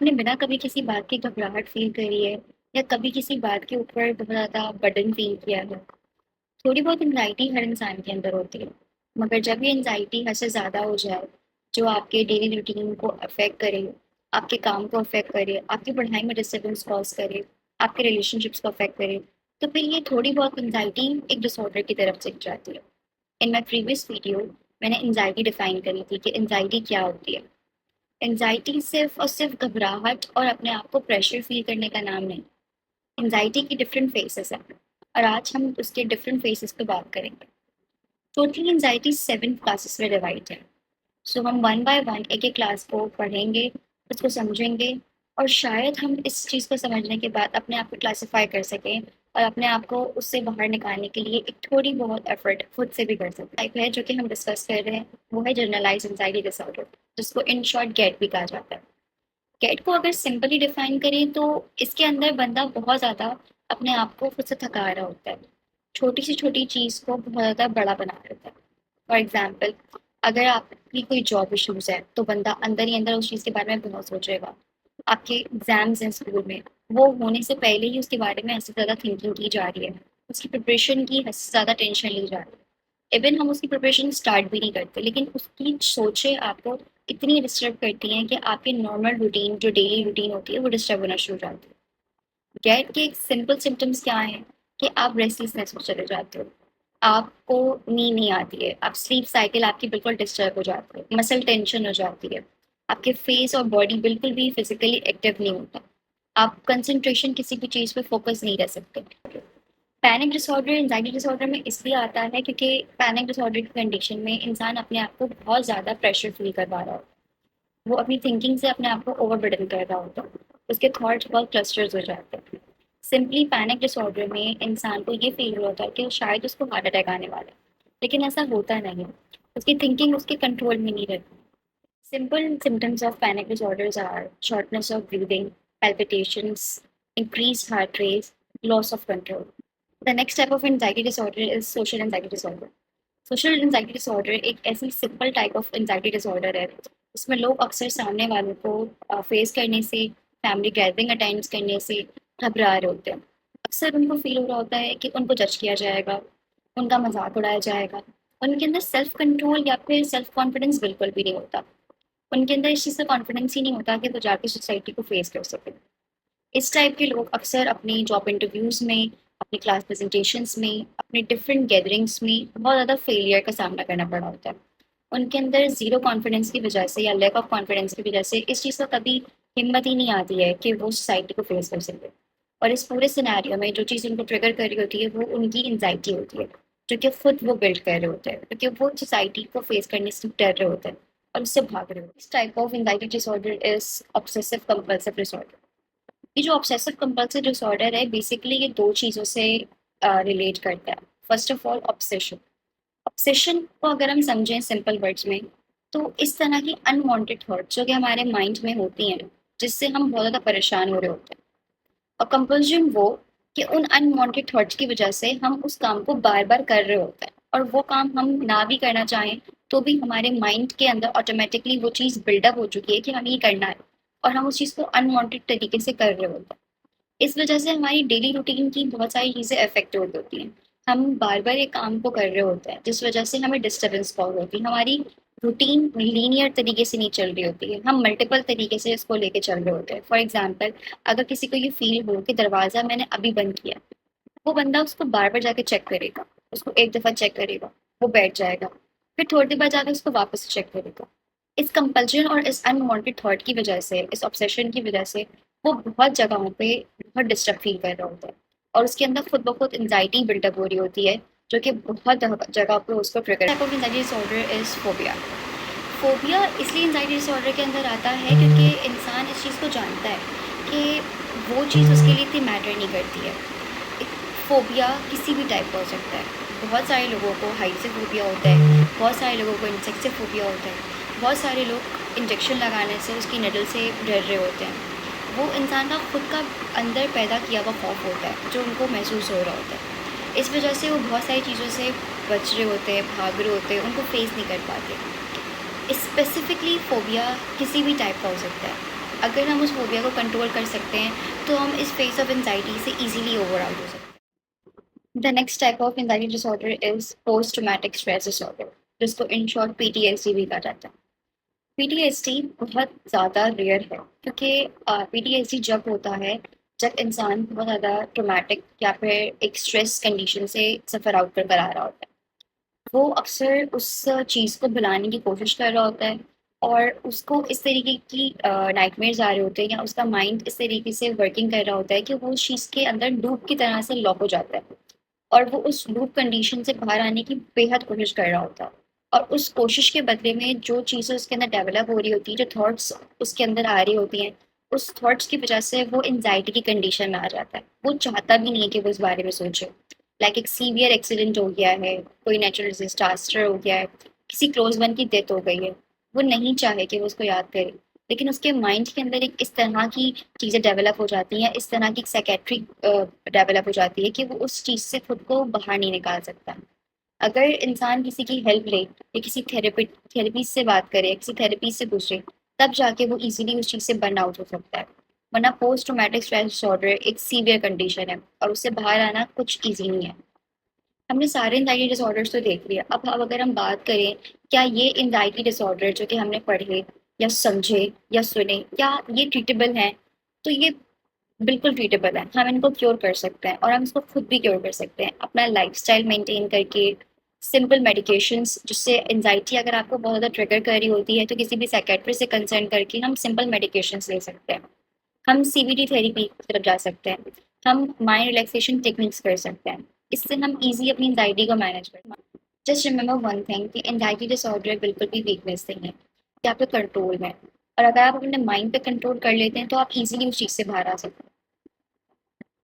आपने बिना कभी किसी बात की घबराहट फ़ील करी है या कभी किसी बात के ऊपर बहुत ज़्यादा बर्डन फ़ील किया है? थोड़ी बहुत एंग्ज़ायटी हर इंसान के अंदर होती है, मगर जब ये एंग्ज़ायटी हद से ज़्यादा हो जाए, जो आपके डेली रूटीन को अफ़ेक्ट करे, आपके काम को अफ़ेक्ट करे, आपकी पढ़ाई में डिस्टर्बेंस कॉज़ करे, आपके रिलेशनशिप्स को अफ़ेक्ट करे, तो फिर ये थोड़ी बहुत एंग्ज़ायटी एक डिसऑर्डर की तरफ चली जाती है। इन माय प्रीवियस वीडियो मैंने एंग्ज़ायटी डिफ़ाइन करी थी कि एंग्ज़ायटी क्या होती है। एंग्ज़ायटी सिर्फ़ और सिर्फ़ घबराहट और अपने आप को प्रेशर फ़ील करने का नाम नहीं। एंग्ज़ायटी की डिफ़रेंट फ़ेसेज़ हैं और आज हम उसके डिफ़रेंट फ़ेसेज़ पे बात करेंगे। टोटल एंग्ज़ायटी 7 क्लासेस में डिवाइड है। सो हम वन बाय वन एक-एक क्लास को पढ़ेंगे, उसको समझेंगे और शायद हम इस चीज़ को समझने के बाद अपने आप को क्लासिफ़ाई कर सकें और अपने आप को उससे बाहर निकालने के लिए एक थोड़ी बहुत एफ़र्ट खुद से भी कर सकते हैं। टाइप है जो कि हम डिस्कस कर रहे हैं, वो है जनरलाइज़्ड एंग्ज़ायटी डिसऑर्डर, जिसको इन शॉर्ट गेट भी कहा जाता है। गेट को अगर सिंपली डिफाइन करें तो इसके अंदर बंदा बहुत ज़्यादा अपने आप को खुद से थका रहा होता है। छोटी से छोटी चीज़ को बहुत ज़्यादा बड़ा बना देता है। फॉर एग्ज़ाम्पल, अगर आपकी कोई जॉब इश्यूज़ है, तो बंदा अंदर ही अंदर उस चीज़ के बारे में बहुत सोचेगा। आपके एग्ज़ाम्स हैं स्कूल में, वो होने से पहले ही उसके बारे में ऐसे ज़्यादा थिंकिंग की जा रही है। उसकी प्रिपरेशन की हद से ज़्यादा टेंशन ली जा रही है। इवन हम उसकी प्रिपरेशन स्टार्ट भी नहीं करते, लेकिन उसकी सोचें आपको इतनी डिस्टर्ब करती हैं कि आपकी नॉर्मल रूटीन जो डेली रूटीन होती है वो डिस्टर्ब होना शुरू हो जाती है। गैट के सिंपल सिम्टम्स क्या हैं कि आप रेस्टलेसनेस में चले जाते हो, आपको नींद नहीं आती है, आप स्लीप साइकिल आपकी बिल्कुल डिस्टर्ब हो जाती है, मसल टेंशन हो जाती है, आपके फेस और बॉडी बिल्कुल भी फिजिकली एक्टिव नहीं होता, आप कंसंट्रेशन किसी भी चीज़ पे फोकस नहीं रह सकते। पैनिक डिसऑर्डर एंजाइटी डिसऑर्डर में इसलिए आता है क्योंकि पैनिक डिसऑर्डर की कंडीशन में इंसान अपने आप को बहुत ज़्यादा प्रेशर फील करवा रहा होता है। वो अपनी थिंकिंग से अपने आप को ओवरबर्डन कर रहा होता है। उसके थॉट्स बहुत क्लस्टर्स हो जाते हैं। सिंपली पैनिक डिसऑर्डर में इंसान को ये फील होता है कि शायद उसको हार्ट अटैक आने वाला है, लेकिन ऐसा होता नहीं है। उसकी थिंकिंग उसके कंट्रोल में नहीं रहती। Simple symptoms of panic disorders are shortness of breathing, palpitations, increased heart rate, loss of control. The next type of anxiety disorder is social anxiety disorder. Social anxiety disorder एक ऐसी simple type of anxiety disorder है जिसमें लोग अक्सर सामने वालों को face करने से, फैमिली गैदरिंग अटेंड करने से घबरा रहे होते हैं। अक्सर उनको फील हो रहा होता है कि उनको जज किया जाएगा, उनका मजाक उड़ाया जाएगा। उनके अंदर सेल्फ कंट्रोल या फिर सेल्फ कॉन्फिडेंस बिल्कुल भी नहीं होता। उनके अंदर इस चीज़ का कॉन्फिडेंस ही नहीं होता कि वो जाके सोसाइटी को फेस कर सकें। इस टाइप के लोग अक्सर अपनी जॉब इंटरव्यूज़ में, अपनी क्लास प्रेजेंटेशंस में, अपने डिफरेंट गैदरिंग्स में बहुत ज़्यादा फेलियर का सामना करना पड़ा होता है। उनके अंदर ज़ीरो कॉन्फिडेंस की वजह से या लैक ऑफ कॉन्फिडेंस की वजह से इस चीज़ का कभी हिम्मत ही नहीं आती है कि वो सोसाइटी को फेस कर सके। और इस पूरे सिनेरियो में जो चीज़ उनको ट्रिगर कर रही होती है वो उनकी एंग्जाइटी होती है, जो कि खुद वो बिल्ड कर रहे होते हैं, क्योंकि वो सोसाइटी को फेस करने से डर रहे होते हैं और उससे भाग रहे होते हैं। इस type of anxiety disorder is obsessive compulsive disorder. ये जो ऑब्सेसिव कंपल्सिव डिसऑर्डर है बेसिकली ये दो चीज़ों से रिलेट करता है। First of all obsession. Obsession को अगर हम समझें सिंपल वर्ड्स में, तो इस तरह की अनवांटेड थॉट्स जो कि हमारे माइंड में होती हैं, जिससे हम बहुत ज़्यादा परेशान हो रहे होते हैं। और कंपल्जन वो कि उन अनवांटेड थॉट्स की वजह से हम उस काम को बार बार कर रहे होते हैं और वो काम हम ना भी करना चाहें तो भी हमारे माइंड के अंदर ऑटोमेटिकली वो चीज़ बिल्डअप हो चुकी है कि हमें ये करना है और हम उस चीज़ को अनवांटेड तरीके से कर रहे होते हैं। इस वजह से हमारी डेली रूटीन की बहुत सारी चीज़ें अफेक्टेड होती हैं। हम बार बार एक काम को कर रहे होते हैं जिस वजह से हमें डिस्टर्बेंस कॉज होती है। हमारी रूटीन लीनियर तरीके से नहीं चल रही होती है, हम मल्टीपल तरीके से इसको लेके चल रहे होते हैं। फॉर एग्जाम्पल, अगर किसी को ये फील हो कि दरवाज़ा मैंने अभी बंद किया, वो बंदा उसको बार बार जाके चेक करेगा, उसको एक दफ़ा चेक करेगा, वो बैठ जाएगा, फिर थोड़ी देर बाद जाके उसको वापस चेक करेगा। इस कंपल्जन और इस अनवांटेड थॉट की वजह से, इस ऑब्सेशन की वजह से वो बहुत जगहों पे बहुत डिस्टर्ब फील कर रहा होता है और उसके अंदर खुद ब खुद एंग्जाइटी बिल्डअप हो रही होती है, जो कि बहुत जगह पे उसको trigger type of anxiety disorder is phobia. Phobia इसलिए एंग्जाइटी डिसऑर्डर के अंदर आता है क्योंकि इंसान इस चीज़ को जानता है कि वो चीज़ उसके लिए इतनी मैटर नहीं करती है। फोबिया किसी भी टाइप का हो सकता है। बहुत सारे लोगों को हाइट से फोबिया होता है, बहुत सारे लोगों को इंसेक्ट से फोबिया होता है, बहुत सारे लोग इंजेक्शन लगाने से उसकी नडल से डर रहे होते हैं। वो इंसान का खुद का अंदर पैदा किया हुआ खौफ होता है जो उनको महसूस हो रहा होता है। इस वजह से वो बहुत सारी चीज़ों से बच रहे होते हैं, भाग रहे होते हैं, उनको फेस नहीं कर पाते। स्पेसिफिकली फोबिया किसी भी टाइप का हो सकता है। अगर हम उस फोबिया को कंट्रोल कर सकते हैं तो हम इस फेस ऑफ एंजाइटी से इजीली ओवर आउट हो सकते हैं। The next type of anxiety disorder is post traumatic stress disorder, जिसको इन शॉर्ट पीटीएसडी भी कहा जाता है। पीटीएसडी बहुत ज़्यादा रेयर है, क्योंकि पीटीएसडी जब होता है जब इंसान बहुत ज़्यादा ट्रॉमेटिक या फिर एक स्ट्रेस कंडीशन से सफ़र आउट कर आ रहा होता है। वो अक्सर उस चीज़ को भुलाने की कोशिश कर रहा होता है, और उसको इस तरीके की नाइटमेयर्स आ रहे होते हैं, या उसका माइंड इस तरीके से वर्किंग कर रहा होता है कि वो उस चीज़ के अंदर लूप की तरह से लॉक हो जाता है, और वो उस लूप कंडीशन से बाहर आने की बेहद कोशिश कर रहा होता है। और उस कोशिश के बदले में जो चीज़ें उसके अंदर डेवलप हो रही होती है, जो थॉट्स उसके अंदर आ रही होती हैं, उस थॉट्स की वजह से वो एंजाइटी की कंडीशन में आ जाता है। वो चाहता भी नहीं है कि वो इस बारे में सोचे। लाइक एक सीवियर एक्सीडेंट हो गया है, कोई नेचुरल डिजास्टर हो गया है, किसी क्लोज वन की डेथ हो गई है, वो नहीं चाहे कि वो उसको याद करे, लेकिन उसके माइंड के अंदर एक इस तरह की चीज़ें डेवलप हो जाती हैं, इस तरह की साइकेट्रिक डेवलप हो जाती है कि वो उस चीज़ से खुद को बाहर नहीं निकाल सकता। अगर इंसान किसी की हेल्प ले या किसी थेरेपी से बात करे, किसी थेरेपी से पूछे, तब जाके वो इजीली उस चीज़ से बर्न आउट हो सकता है। वरना पोस्ट ट्रॉमेटिक स्ट्रेस डिसऑर्डर एक सीवियर कंडीशन है, और उससे बाहर आना कुछ ईजी नहीं है। हमने सारे एंजाइटी डिसऑर्डर्स तो देख लिया। अब अगर हम बात करें, क्या ये एंजाइटी डिसऑर्डर जो कि हमने पढ़े या समझे या सुने, क्या ये ट्रीटेबल हैं? तो ये बिल्कुल ट्रीटेबल है। हम इनको क्योर कर सकते हैं, और हम इसको खुद भी क्योर कर सकते हैं अपना लाइफस्टाइल मेंटेन करके, सिंपल मेडिकेशंस, जिससे एंजाइटी अगर आपको बहुत ज़्यादा ट्रिगर कर रही होती है तो किसी भी साइकेट्रिस्ट से कंसर्न करके हम सिंपल मेडिकेशंस ले सकते हैं। हम सीबीटी थेरेपी की तरफ जा सकते हैं। हम माइंड रिलैक्सेशन टेक्निक्स कर सकते हैं। इससे हम ईज़ी अपनी एंजाइटी को मैनेज कर सकते हैं। जस्ट रिमेंबर वन थिंग कि एंजाइटी डिसऑर्डर बिल्कुल भी वीकनेस नहीं है, ये आपके कंट्रोल में है। और अगर आप अपने माइंड पे कंट्रोल कर लेते हैं तो आप इजीली उस चीज़ से बाहर आ सकते हैं।